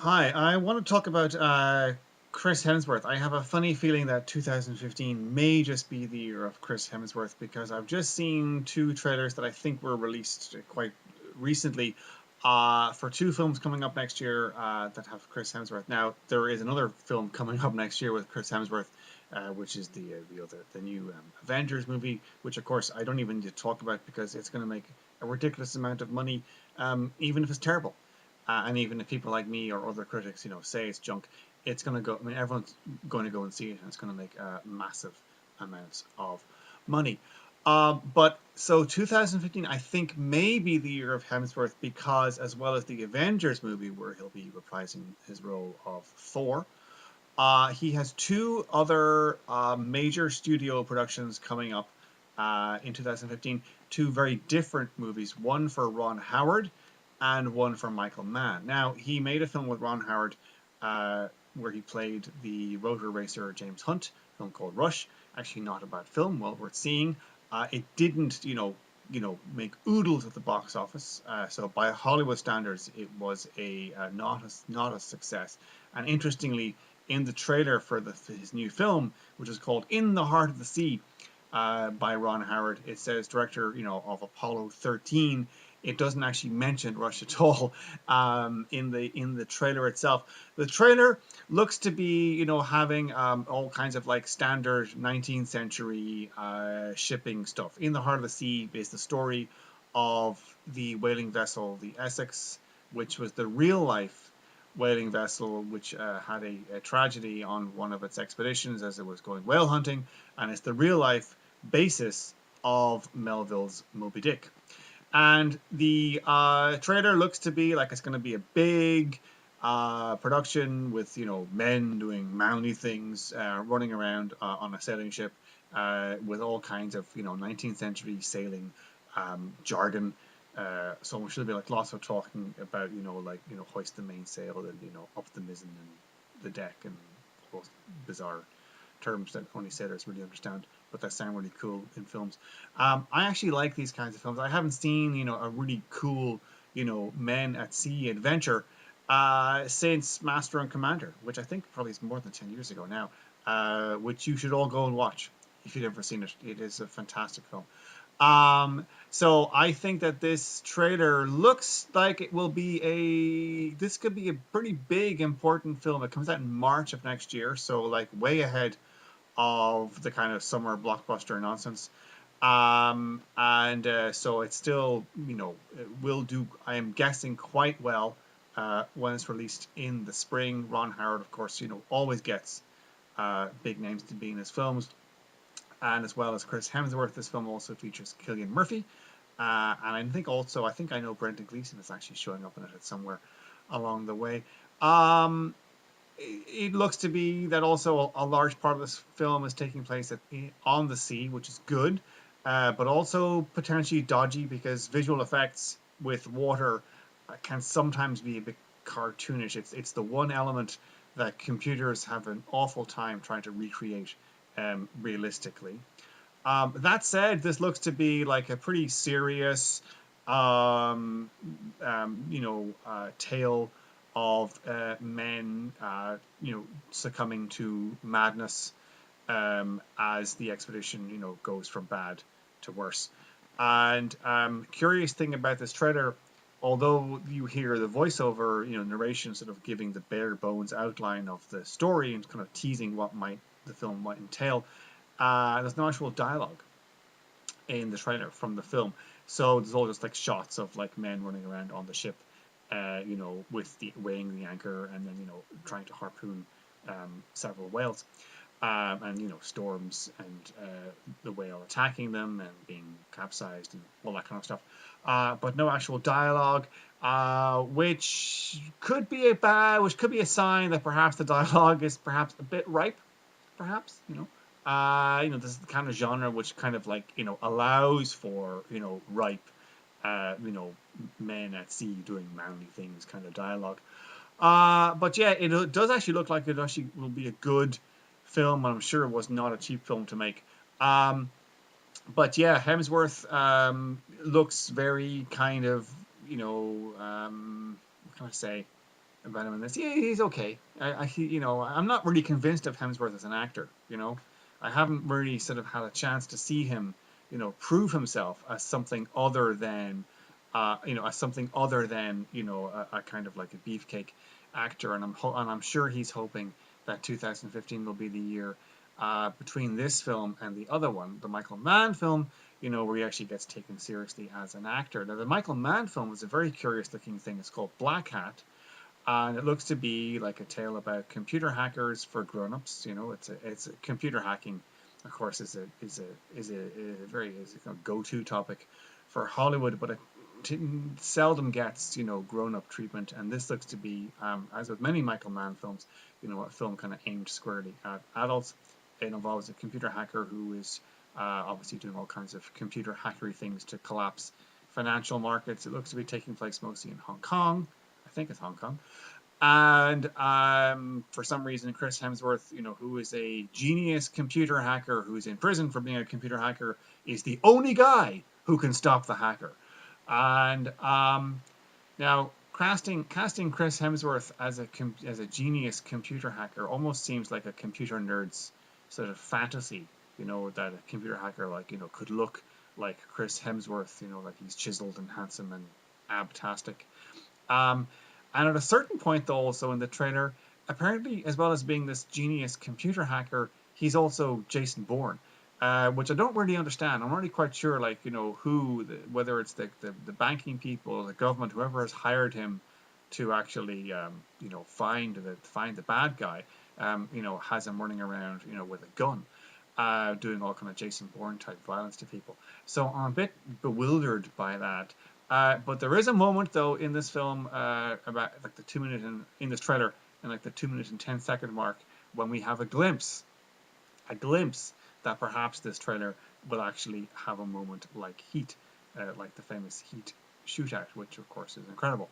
Hi, I want to talk about Chris Hemsworth. I have a funny feeling that 2015 may just be the year of Chris Hemsworth because I've just seen two trailers that I think were released quite recently for two films coming up next year that have Chris Hemsworth. Now, there is another film coming up next year with Chris Hemsworth, which is the new Avengers movie, which of course I don't even need to talk about because it's going to make a ridiculous amount of money, even if it's terrible. And even if people like me or other critics, say it's junk, it's going to go. I mean, everyone's going to go and see it, and it's going to make massive amounts of money. But so 2015, I think, may be the year of Hemsworth because, as well as the Avengers movie, where he'll be reprising his role of Thor, he has two other major studio productions coming up in 2015. Two very different movies. One for Ron Howard and one for Michael Mann. Now, he made a film with Ron Howard where he played the rotor racer James Hunt, a film called Rush. Actually, not a bad film, well worth seeing. It didn't, make oodles at the box office. So by Hollywood standards, it was not a success. And interestingly, in the trailer for his new film, which is called In the Heart of the Sea, by Ron Howard. It says director, of Apollo 13. It doesn't actually mention Rush at all in the trailer itself. The trailer looks to be, having all kinds of like standard 19th century shipping stuff. In the Heart of the Sea is the story of the whaling vessel, the Essex, which was the real life whaling vessel which had a tragedy on one of its expeditions as it was going whale hunting, and it's the real life basis of Melville's Moby Dick. And the trailer looks to be like it's going to be a big production with men doing manly things, running around on a sailing ship with all kinds of 19th century sailing jargon. So should be like lots of talking about hoist the mainsail and up the mizzen and the deck and those bizarre terms that only sailors really understand, but that sound really cool in films. I actually like these kinds of films. I haven't seen a really cool men at sea adventure since Master and Commander, which I think probably is more than 10 years ago now. Which you should all go and watch if you've never seen it. It is a fantastic film. So I think that this trailer looks like it will be this could be a pretty big, important film. It comes out in March of next year, so like way ahead of the kind of summer blockbuster nonsense. And so it's still, it will do, I am guessing, quite well when it's released in the spring. Ron Howard, of course, always gets big names to be in his films. And as well as Chris Hemsworth, this film also features Cillian Murphy. And I think I know Brendan Gleeson is actually showing up in it somewhere along the way. It looks to be that also a large part of this film is taking place on the sea, which is good, but also potentially dodgy because visual effects with water can sometimes be a bit cartoonish. It's the one element that computers have an awful time trying to recreate realistically. That said, this looks to be like a pretty serious, tale of men, succumbing to madness as the expedition, goes from bad to worse. And curious thing about this trailer, although you hear the voiceover, narration sort of giving the bare bones outline of the story and kind of teasing what the film might entail, there's no actual dialogue in the trailer from the film. So there's all just like shots of like men running around on the ship, with the weighing the anchor and then trying to harpoon several whales, and storms and the whale attacking them and being capsized and all that kind of stuff. But no actual dialogue, which could be a sign that perhaps the dialogue is perhaps a bit ripe, perhaps. This is the kind of genre which kind of like allows for ripe, men at sea doing manly things kind of dialogue. But yeah, it does actually look like it actually will be a good film. I'm sure it was not a cheap film to make. But yeah, Hemsworth looks very kind of what can I say? about him in this. Yeah, he's okay. I'm not really convinced of Hemsworth as an actor. I haven't really sort of had a chance to see him, prove himself as something other than, as something other than, a kind of like a beefcake actor. And I'm sure he's hoping that 2015 will be the year, between this film and the other one, the Michael Mann film, where he actually gets taken seriously as an actor. Now, the Michael Mann film was a very curious looking thing. It's called Blackhat, and it looks to be like a tale about computer hackers for grown-ups. It's a computer hacking, of course, is a very go-to topic for Hollywood, but it seldom gets grown-up treatment. And this looks to be, as with many Michael Mann films, a film kind of aimed squarely at adults. It involves a computer hacker who is obviously doing all kinds of computer hackery things to collapse financial markets. It looks to be taking place mostly in Hong Kong. I think it's Hong Kong. And for some reason, Chris Hemsworth, who is a genius computer hacker who's in prison for being a computer hacker, is the only guy who can stop the hacker. And now casting Chris Hemsworth as a genius computer hacker almost seems like a computer nerd's sort of fantasy. That a computer hacker could look like Chris Hemsworth. Like he's chiseled and handsome and abtastic. Um, and at a certain point, though, also in the trailer, apparently, as well as being this genius computer hacker, he's also Jason Bourne, which I don't really understand. I'm not really quite sure, whether it's the banking people, the government, whoever has hired him to actually, find the bad guy, has him running around, with a gun, doing all kind of Jason Bourne type violence to people. So I'm a bit bewildered by that. But there is a moment though in this film, about like the 2 minute in this trailer, and like the 2 minute and 10 second mark, when we have a glimpse that perhaps this trailer will actually have a moment like Heat, like the famous Heat shootout, which of course is incredible.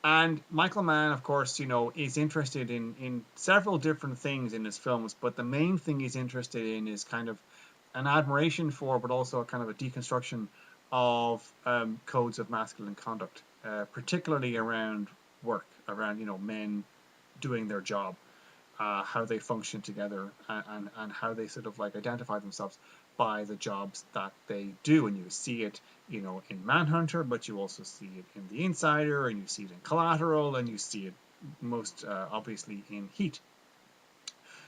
And Michael Mann, of course, is interested in several different things in his films, but the main thing he's interested in is kind of an admiration for, but also a kind of a deconstruction of codes of masculine conduct, particularly around work, around men doing their job, how they function together, and how they sort of like identify themselves by the jobs that they do. And you see it, in Manhunter, but you also see it in The Insider, and you see it in Collateral, and you see it most obviously in Heat.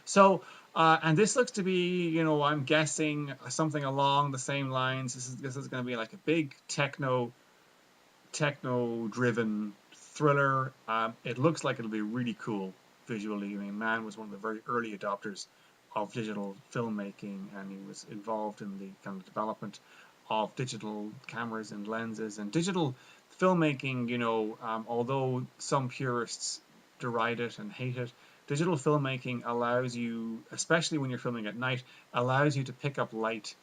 So, and this looks to be, I'm guessing something along the same lines. This is going to be like a big techno-driven thriller. It looks like it'll be really cool visually. I mean, Mann was one of the very early adopters of digital filmmaking, and he was involved in the kind of development of digital cameras and lenses and digital filmmaking. Although some purists deride it and hate it, digital filmmaking allows you, especially when you're filming at night, allows you to pick up light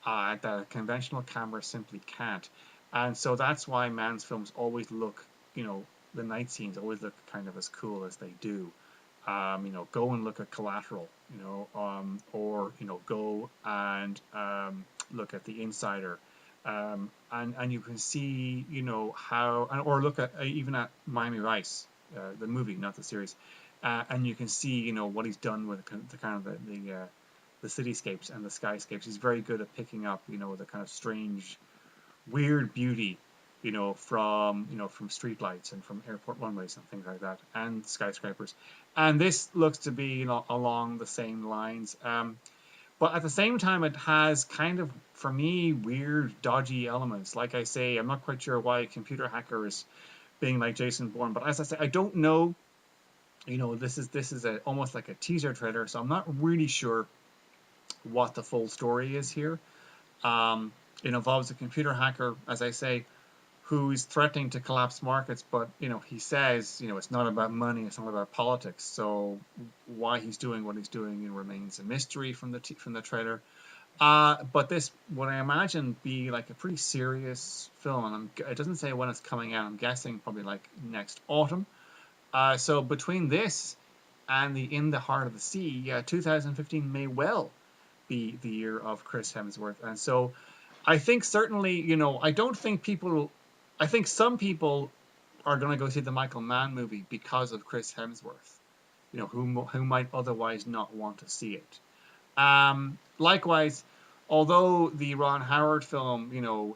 that a conventional camera simply can't. And so that's why Mann's films always look, the night scenes always look kind of as cool as they do. Go and look at Collateral, or go and look at The Insider, and you can see, how, or look at even at Miami Vice, the movie, not the series, and you can see, what he's done with the kind of the cityscapes and the skyscapes. He's very good at picking up, the kind of strange, weird beauty, from streetlights and from airport runways and things like that, and skyscrapers. And this looks to be, along the same lines. But at the same time, it has kind of, for me, weird, dodgy elements. Like I say, I'm not quite sure why a computer hacker is being like Jason Bourne. But as I say, I don't know. This is almost like a teaser trailer, so I'm not really sure what the full story is here. It involves a computer hacker, as I say, who's threatening to collapse markets, but he says it's not about money, it's not about politics. So why he's doing what he's doing remains a mystery from the trailer. But this would, I imagine, be like a pretty serious film, and it doesn't say when it's coming out. I'm guessing probably like next autumn. So between this and the In the Heart of the Sea, 2015 may well be the year of Chris Hemsworth. And so I think certainly, I don't think people, I think some people are going to go see the Michael Mann movie because of Chris Hemsworth, who might otherwise not want to see it. Likewise, although the Ron Howard film,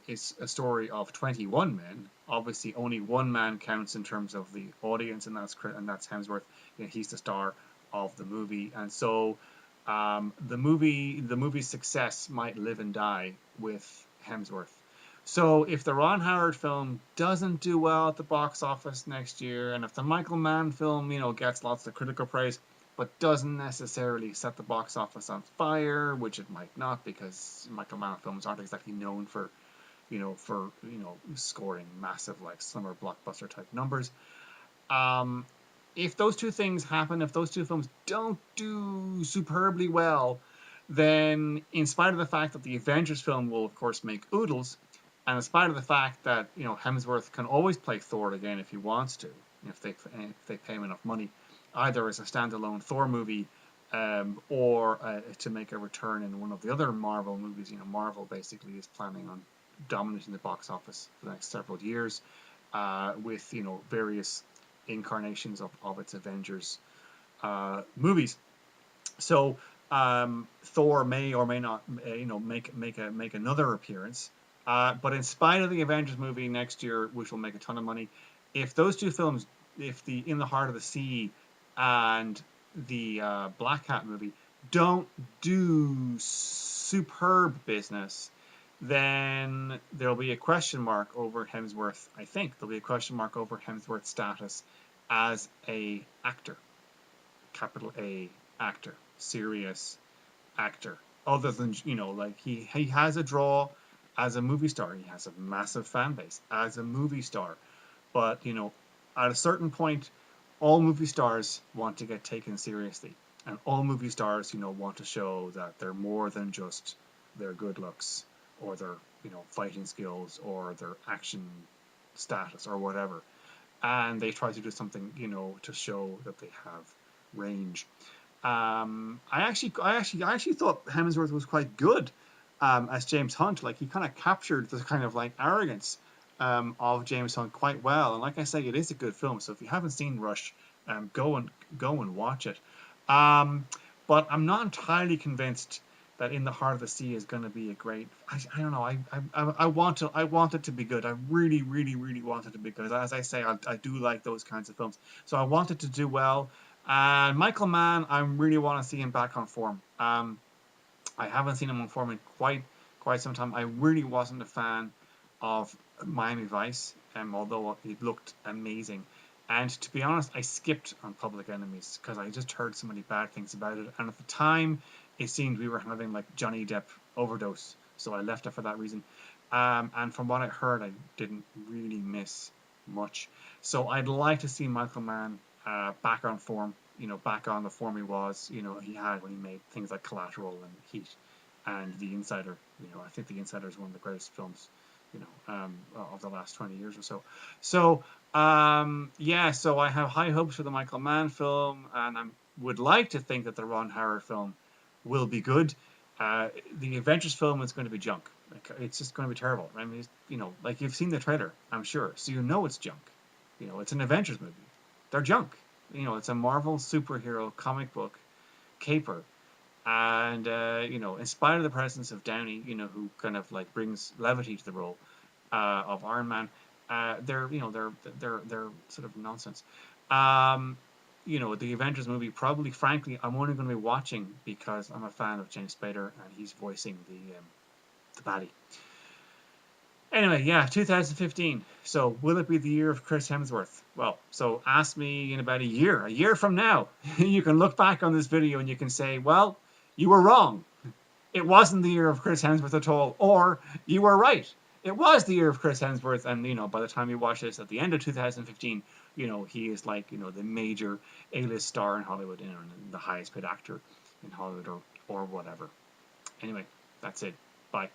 is a story of 21 men, obviously only one man counts in terms of the audience, and that's Hemsworth. He's the star of the movie, and so the movie's success might live and die with Hemsworth. So if the Ron Howard film doesn't do well at the box office next year, and if the Michael Mann film, gets lots of critical praise, but doesn't necessarily set the box office on fire, which it might not, because Michael Mann films aren't exactly known for scoring massive like summer blockbuster type numbers. Um, if those two things happen, if those two films don't do superbly well, then in spite of the fact that the Avengers film will of course make oodles, and in spite of the fact that Hemsworth can always play Thor again if he wants to, if they pay him enough money, either as a standalone Thor movie, or to make a return in one of the other Marvel movies. Marvel basically is planning on dominating the box office for the next several years, with various incarnations of its Avengers movies. So Thor may or may not, make another appearance. But in spite of the Avengers movie next year, which will make a ton of money, if those two films, if the In the Heart of the Sea and the Blackhat movie don't do superb business, then there'll be a question mark over Hemsworth. I think there'll be a question mark over Hemsworth's status as a actor, capital A actor, serious actor. Other than like he has a draw as a movie star. He has a massive fan base as a movie star. But at a certain point, all movie stars want to get taken seriously, and all movie stars want to show that they're more than just their good looks or their fighting skills or their action status or whatever. And they try to do something to show that they have range. I actually thought Hemsworth was quite good as James Hunt. Like he kind of captured the kind of like arrogance of James Hunt quite well. And like I say, it is a good film. So if you haven't seen Rush, go and watch it. Um, but I'm not entirely convinced that In the Heart of the Sea is going to be a great. I don't know. I want it to be good. I really, really, really want it to be good. As I say, I do like those kinds of films. So I want it to do well. And Michael Mann, I really want to see him back on form. I haven't seen him on form in quite some time. I really wasn't a fan of Miami Vice, although it looked amazing. And to be honest, I skipped on Public Enemies because I just heard so many bad things about it. And at the time, it seemed we were having like Johnny Depp overdose, so I left it for that reason. And from what I heard, I didn't really miss much. So I'd like to see Michael Mann back on form, back on the form he had when he made things like Collateral and Heat and The Insider. I think The Insider is one of the greatest films, of the last 20 years or so. So, yeah, so I have high hopes for the Michael Mann film, and I would like to think that the Ron Howard film will be good. The Avengers film is going to be junk. Like, it's just going to be terrible. I mean, like you've seen the trailer, I'm sure, so it's junk. It's an Avengers movie. They're junk. It's a Marvel superhero comic book caper, and in spite of the presence of Downey, who kind of like brings levity to the role of Iron Man, they're sort of nonsense. The Avengers movie, probably, frankly, I'm only going to be watching because I'm a fan of James Spader and he's voicing the baddie. Anyway, yeah, 2015. So, will it be the year of Chris Hemsworth? Well, so ask me in about a year from now. You can look back on this video and you can say, well, you were wrong. It wasn't the year of Chris Hemsworth at all. Or, you were right. It was the year of Chris Hemsworth. And, by the time you watch this at the end of 2015, he is like, the major A-list star in Hollywood, the highest paid actor in Hollywood or whatever. Anyway, that's it. Bye.